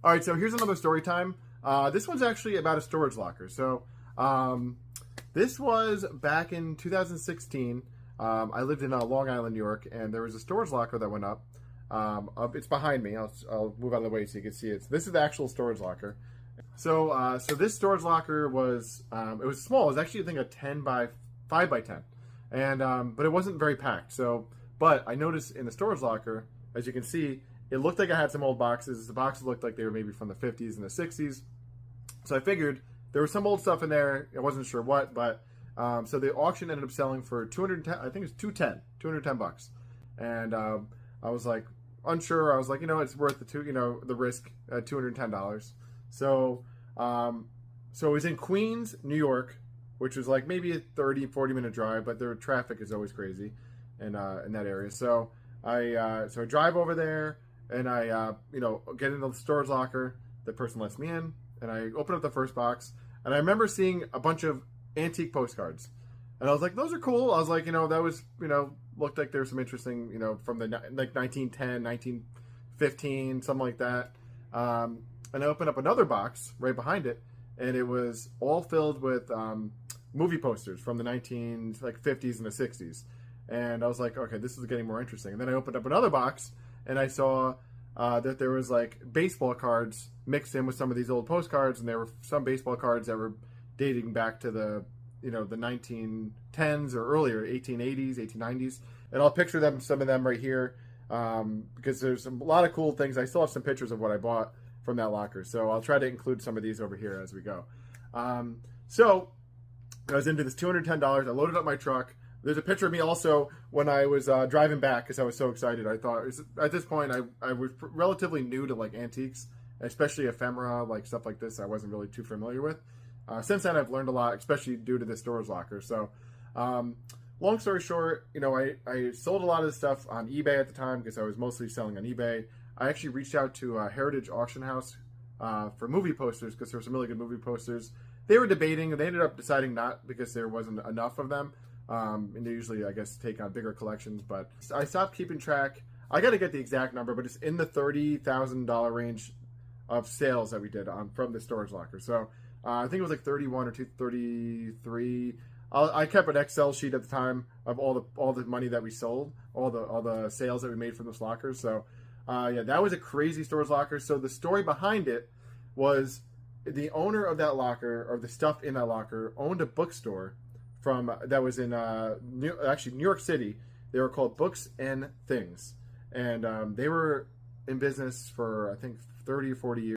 All right, so here's another story time. This one's actually about a storage locker. So this was back in 2016. I lived in Long Island, New York, and there was a storage locker that went up. It's behind me. I'll move out of the way so you can see it. So this is the actual storage locker. So this storage locker was it was small. It was actually I think a 10 by 5 by 10, and but it wasn't very packed. But I noticed in the storage locker, as you can see, it looked like I had some old boxes. The boxes looked like they were maybe from the 50s and the 60s. So I figured there was some old stuff in there. I wasn't sure what, but so the auction ended up selling for 210. I think it was 210 bucks. And I was like unsure. I was like, it's worth the risk at $210. So so it was in Queens, New York, which was like maybe a 30-40 minute drive, but their traffic is always crazy in that area. So I drive over there. And I, get into the storage locker. The person lets me in, and I open up the first box. And I remember seeing a bunch of antique postcards, and I was like, "Those are cool." I was like, that was, looked like there's some interesting, from the like 1910, 1915, something like that. And I opened up another box right behind it, and it was all filled with movie posters from the 50s and the 60s. And I was like, okay, this is getting more interesting. And then I opened up another box, and I saw that there was like baseball cards mixed in with some of these old postcards, and there were some baseball cards that were dating back to the the 1910s or earlier, 1880s, 1890s. And I'll picture some of them right here, because there's a lot of cool things. I still have some pictures of what I bought from that locker, so I'll try to include some of these over here as we go. So I was into this $210. I loaded up my truck. There's a picture of me also when I was driving back because I was so excited. I thought, at this point, I was relatively new to like antiques, especially ephemera, like stuff like this I wasn't really too familiar with. Since then, I've learned a lot, especially due to the storage locker. So long story short, I sold a lot of this stuff on eBay at the time because I was mostly selling on eBay. I actually reached out to Heritage Auction House for movie posters because there were some really good movie posters. They were debating, and they ended up deciding not because there wasn't enough of them. And they usually, I guess, take on bigger collections. But I stopped keeping track. I got to get the exact number, but it's in the $30,000 range of sales that we did from the storage locker. So I think it was like 31 or 33. I kept an Excel sheet at the time of all the money that we sold, all the sales that we made from this locker. So yeah, that was a crazy storage locker. So the story behind it was the owner of that locker, or the stuff in that locker, owned a bookstore that was in New York City. They were called Books and Things, and they were in business for I think 30 or 40 years.